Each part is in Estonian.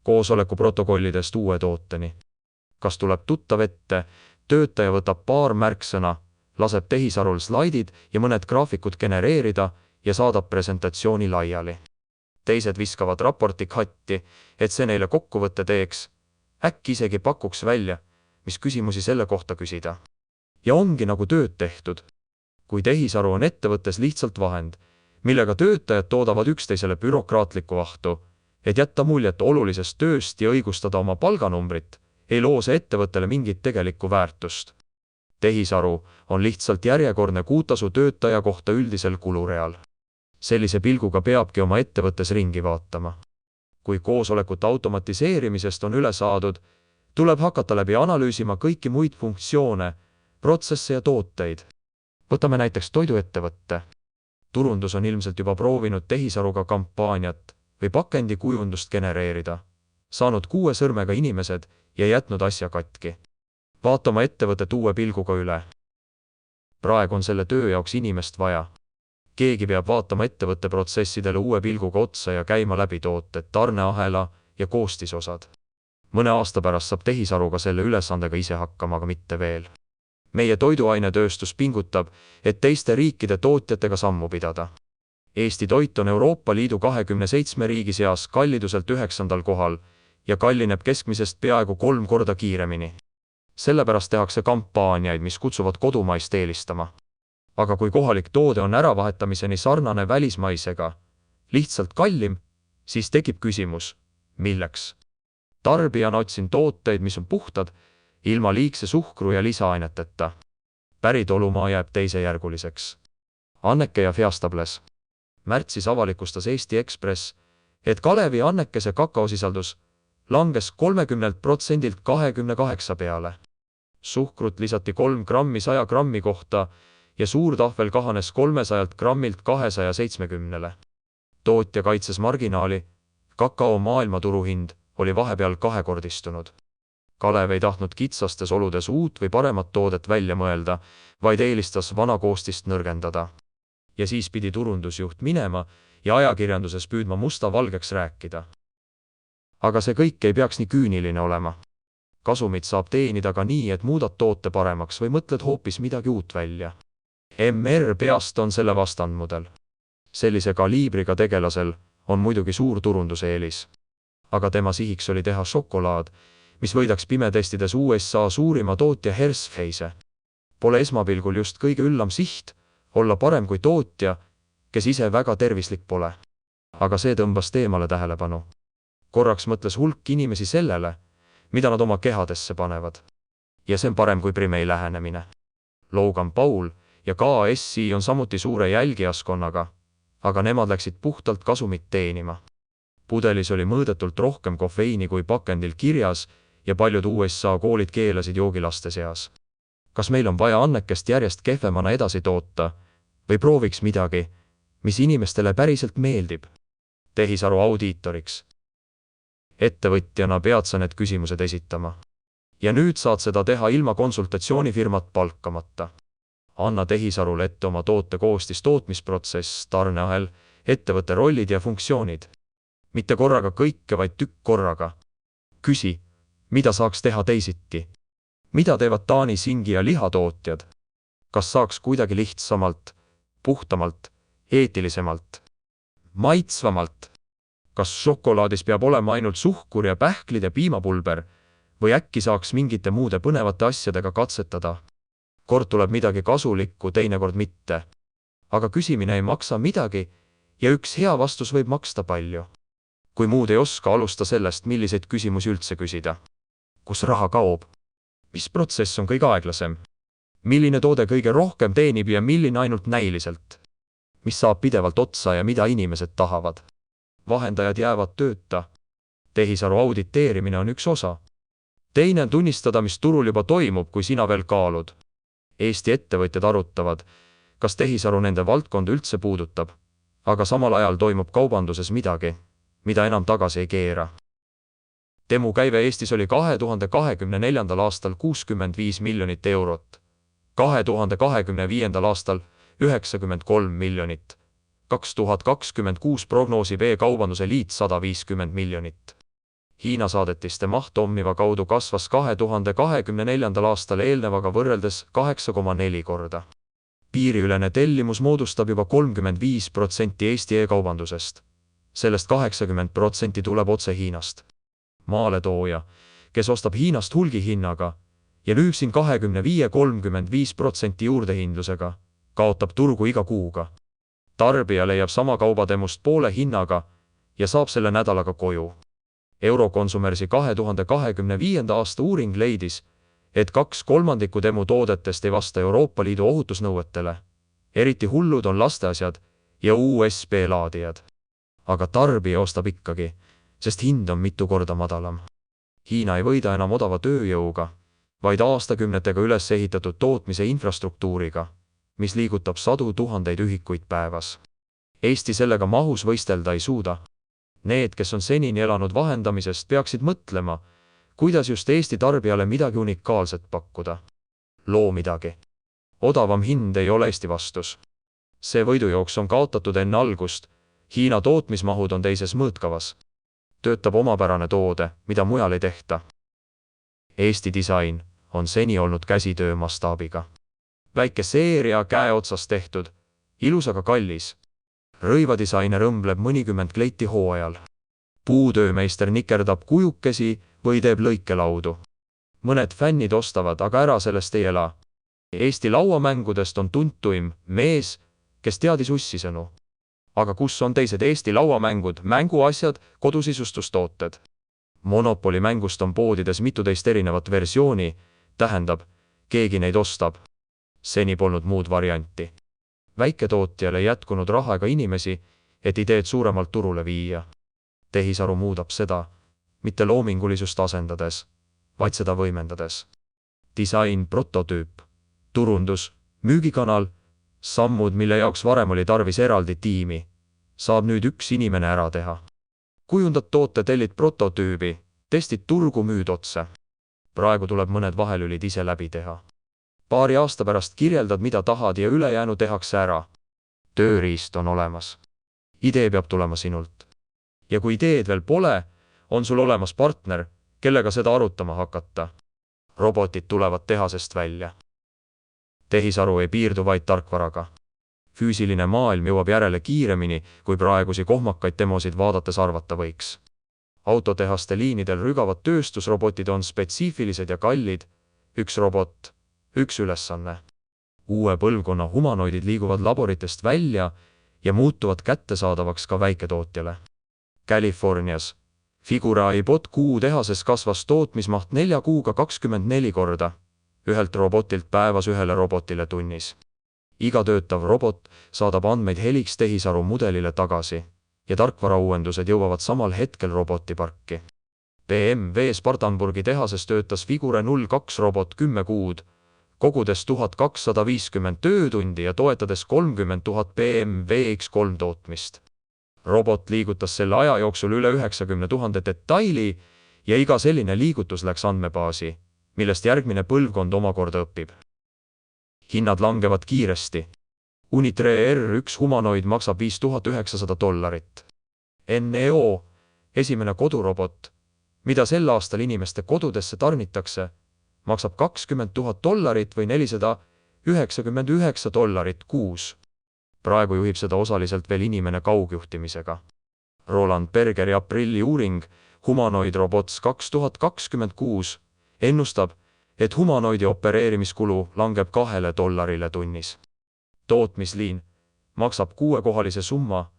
koosoleku protokollidest uue tooteni. Kas tuleb tuttav ette, töötaja võtab paar märksõna, laseb tehisarul slaidid ja mõned graafikud genereerida ja saadab presentatsiooni laiali. Teised viskavad raporti hatti, et see neile kokkuvõtte teeks, äkki isegi pakuks välja, mis küsimusi selle kohta küsida. Ja ongi nagu tööd tehtud. Kui tehisaru on ettevõttes lihtsalt vahend, millega töötajad toodavad üksteisele bürokraatlikku ahtu, et jätta muljet olulisest tööst ja õigustada oma palganumbrit, ei loo see ettevõttele mingit tegelikku väärtust. Tehisaru on lihtsalt järjekordne kuutasu töötaja kohta üldisel kulureal. Sellise pilguga peabki oma ettevõttes ringi vaatama. Kui koosolekute automatiseerimisest on üle saadud, tuleb hakata läbi analüüsima kõiki muid funktsioone, protsesse ja tooteid. Võtame näiteks toiduettevõtte. Turundus on ilmselt juba proovinud tehisaruga kampaaniat või pakendi kujundust genereerida, saanud 6 sõrmega inimesed ja jätnud asja katki. Vaatama ettevõtet uue pilguga üle. Praegu on selle töö jaoks inimest vaja. Keegi peab vaatama ettevõtte protsessidele uue pilguga otsa ja käima läbi tooted, tarneahela ja koostisosad. Mõne aasta pärast saab tehisaruga selle ülesandega ise hakkama, aga mitte veel. Meie toiduainetööstus pingutab, et teiste riikide tootjatega sammu pidada. Eesti toit on Euroopa Liidu 27 riigi seas kalliduselt 9. kohal ja kallineb keskmisest peaaegu 3 korda kiiremini. Sellepärast tehakse kampaaniaid, mis kutsuvad kodumaist eelistama. Aga kui kohalik toode on äravahetamiseni sarnane välismaisega, lihtsalt kallim, siis tekib küsimus, milleks? Tarbijana otsin tooteid, mis on puhtad, ilma liigse suhkru ja lisaaineteta. Päritolumaa jääb teisejärguliseks. Anneke ja Fiastables. Märtsis avalikustas Eesti Ekspress, et Kalevi annekese kakaosisaldus langes 30% 28 peale. Suhkrut lisati 3 grammi 100 grammi kohta ja suur tahvel kahanes 300 grammilt 270. Tootja kaitses marginaali, kakao maailmaturuhind oli vahepeal 2-kordistunud. Kalev ei tahtnud kitsastes oludes uut või paremat toodet välja mõelda, vaid eelistas vana koostist nõrgendada. Ja siis pidi turundusjuht minema ja ajakirjanduses püüdma musta valgeks rääkida. Aga see kõik ei peaks nii küüniline olema. Kasumit saab teenida ka nii, et muudad toote paremaks või mõtled hoopis midagi uut välja. MR peast on selle vastandmudel. Sellise kaliibriga tegelasel on muidugi suur turunduseelis. Aga tema sihiks oli teha šokolaad, mis võidaks pimetestides USA suurima tootja Hershey'se. Pole esmapilgul just kõige üllam siht, olla parem kui tootja, kes ise väga tervislik pole. Aga see tõmbas teemale tähelepanu. Korraks mõtles hulk inimesi sellele, mida nad oma kehadesse panevad. Ja see on parem kui Primei lähenemine. Logan Paul ja KSI on samuti suure jälgijaskonnaga, aga nemad läksid puhtalt kasumit teenima. Pudelis oli mõõdetult rohkem kofeiini kui pakendil kirjas ja paljud USA koolid keelasid joogilaste seas. Kas meil on vaja annekest järjest kehvemana edasi toota või prooviks midagi, mis inimestele päriselt meeldib? Tehisaru audiitoriks. Ettevõtjana pead sa need küsimused esitama. Ja nüüd saad seda teha ilma konsultatsioonifirmat palkamata. Anna tehisarule ette oma toote koostis tootmisprotsess, tarneahel, ettevõtte rollid ja funktsioonid. Mitte korraga kõike, vaid tükk korraga. Küsi, mida saaks teha teisiti? Mida teevad Taani singi ja lihatootjad? Kas saaks kuidagi lihtsamalt, puhtamalt, eetilisemalt, maitsvamalt? Kas šokolaadis peab olema ainult suhkur ja pähklid ja piimapulber või äkki saaks mingite muude põnevate asjadega katsetada? Kord tuleb midagi kasulikku, teinekord mitte. Aga küsimine ei maksa midagi ja üks hea vastus võib maksta palju. Kui muud ei oska, alusta sellest, milliseid küsimusi üldse küsida. Kus raha kaob? Mis protsess on kõige aeglasem? Milline toode kõige rohkem teenib ja milline ainult näiliselt? Mis saab pidevalt otsa ja mida inimesed tahavad? Vahendajad jäävad tööta. Tehisaru auditeerimine on üks osa. Teine on tunnistada, mis turul juba toimub, kui sina veel kaalud. Eesti ettevõtjad arutavad, kas tehisaru nende valdkonda üldse puudutab, aga samal ajal toimub kaubanduses midagi, mida enam tagasi ei keera. Temu käive Eestis oli 2024. aastal 65 miljonit eurot, 2025. aastal 93 miljonit, 2026 prognoosib e-kaubanduse liit 150 miljonit. Hiina saadetiste maht Omniva kaudu kasvas 2024. aastal eelnevaga võrreldes 8,4 korda. Piiriülene tellimus moodustab juba 35% Eesti e-kaubandusest. Sellest 80% tuleb otse Hiinast. Maaletooja, kes ostab Hiinast hulgihinnaga ja müüb siin 25–35% juurdehindlusega, kaotab turgu iga kuuga. Tarbija leiab sama kaubatemust poole hinnaga ja saab selle nädalaga koju. Euroconsumersi 2025. aasta uuring leidis, et 2/3 demu toodetest ei vasta Euroopa Liidu ohutusnõuetele. Eriti hullud on lasteasjad ja USB-laadijad. Aga tarbija ostab ikkagi, sest hind on mitu korda madalam. Hiina ei võida enam odava tööjõuga, vaid aastakümnetega üles ehitatud tootmise infrastruktuuriga, mis liigutab sadu tuhandeid ühikuid päevas. Eesti sellega mahus võistelda ei suuda. Need, kes on senini elanud vahendamisest, peaksid mõtlema, kuidas just Eesti tarbijale midagi unikaalset pakkuda. Loo midagi. Odavam hind ei ole Eesti vastus. See võidujooks on kaotatud enne algust. Hiina tootmismahud on teises mõõtkavas. Töötab omapärane toode, mida mujal ei tehta. Eesti disain on seni olnud käsitöö mastaabiga. Väike seeria käe otsas tehtud, ilus aga kallis. Rõivadisainer õmbleb mõnikümmend kleiti hooajal. Puutöömeister nikerdab kujukesi või teeb lõikelaudu. Mõned fännid ostavad, aga ära sellest ei ela. Eesti lauamängudest on tuntuim mees, kes teadis ussisõnu. Aga kus on teised Eesti lauamängud, mänguasjad, kodusisustustooted? Monopoli mängust on poodides mituteist erinevat versiooni, tähendab, keegi neid ostab. Seni polnud muud varianti. Väiketootjale jätkunud raha ega inimesi, et ideed suuremalt turule viia. Tehisaru muudab seda, mitte loomingulisust asendades, vaid seda võimendades. Disain, prototüüp, turundus, müügikanal, sammud, mille jaoks varem oli tarvis eraldi tiimi, saab nüüd üks inimene ära teha. Kujundad toote, tellid prototüübi, testid turgu, müüd otse. Praegu tuleb mõned vahelülid ise läbi teha. Paari aasta pärast kirjeldad, mida tahad ja ülejäänu tehakse ära. Tööriist on olemas. Idee peab tulema sinult. Ja kui ideed veel pole, on sul olemas partner, kellega seda arutama hakata. Robotid tulevad tehasest välja. Tehisaru ei piirdu vaid tarkvaraga. Füüsiline maailm jõuab järele kiiremini, kui praegusi kohmakaid demosid vaadates arvata võiks. Autotehaste liinidel rügavad tööstusrobotid on spetsiifilised ja kallid. Üks robot, üks ülesanne. Uue põlvkonna humanoidid liiguvad laboritest välja ja muutuvad kättesaadavaks ka väiketootjale. Californias Figurae Bot Q tehases kasvas tootmismaht 4 kuuga 24 korda, ühelt robotilt päevas ühele robotile tunnis. Iga töötav robot saadab andmeid heliks tehisaru mudelile tagasi ja tarkvarauuendused jõuavad samal hetkel robotiparki. BMW Spartanburgi tehases töötas Figure 02 robot 10 kuud, kogudes 1250 töötundi ja toetades 30 000 BMW X3 tootmist. Robot liigutas selle aja jooksul üle 90 000 detaili ja iga selline liigutus läks andmebaasi, millest järgmine põlvkond omakorda õpib. Hinnad langevad kiiresti. Unitre R1 humanoid maksab $5900. NEO, esimene kodurobot, mida sel aastal inimeste kodudesse tarnitakse, maksab $20 000 või $499 kuus. Praegu juhib seda osaliselt veel inimene kaugjuhtimisega. Roland Bergeri aprilli uuring Humanoid Robots 2026 ennustab, et humanoidi opereerimiskulu langeb $2 tunnis. Tootmisliin maksab 6-kohalise summa,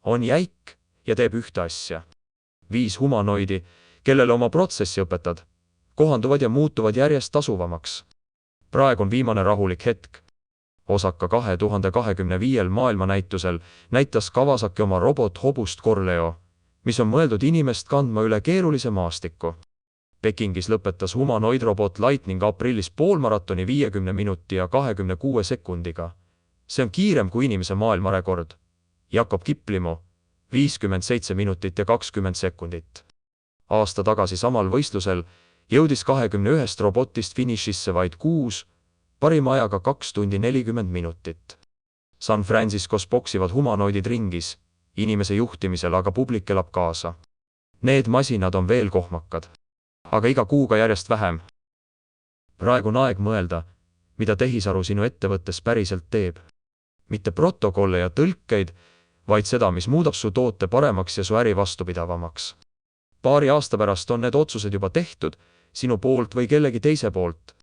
on jäik ja teeb ühte asja. 5 humanoidi, kellele oma protsessi õpetad, kohanduvad ja muutuvad järjest tasuvamaks. Praegu on viimane rahulik hetk. Osaka 2025 maailmanäitusel näitas Kawasaki oma robot-hobust Corleo, mis on mõeldud inimest kandma üle keerulise maastiku. Pekingis lõpetas humanoidrobot Lightning aprillis poolmaratoni 50 minuti ja 26 sekundiga. See on kiirem kui inimese maailmarekord. Jakob Kiplimo 57 minutit ja 20 sekundit. Aasta tagasi samal võistlusel jõudis 21 robotist finišisse vaid 6, parima ajaga 2 tundi 40 minutit. San Franciscos poksivad humanoidid ringis, inimese juhtimisel, aga publik elab kaasa. Need masinad on veel kohmakad. Aga iga kuuga järjest vähem. Praegu on aeg mõelda, mida tehisaru sinu ettevõttes päriselt teeb. Mitte protokolle ja tõlkeid, vaid seda, mis muudab su toote paremaks ja su äri vastupidavamaks. Paari aasta pärast on need otsused juba tehtud, sinu poolt või kellegi teise poolt.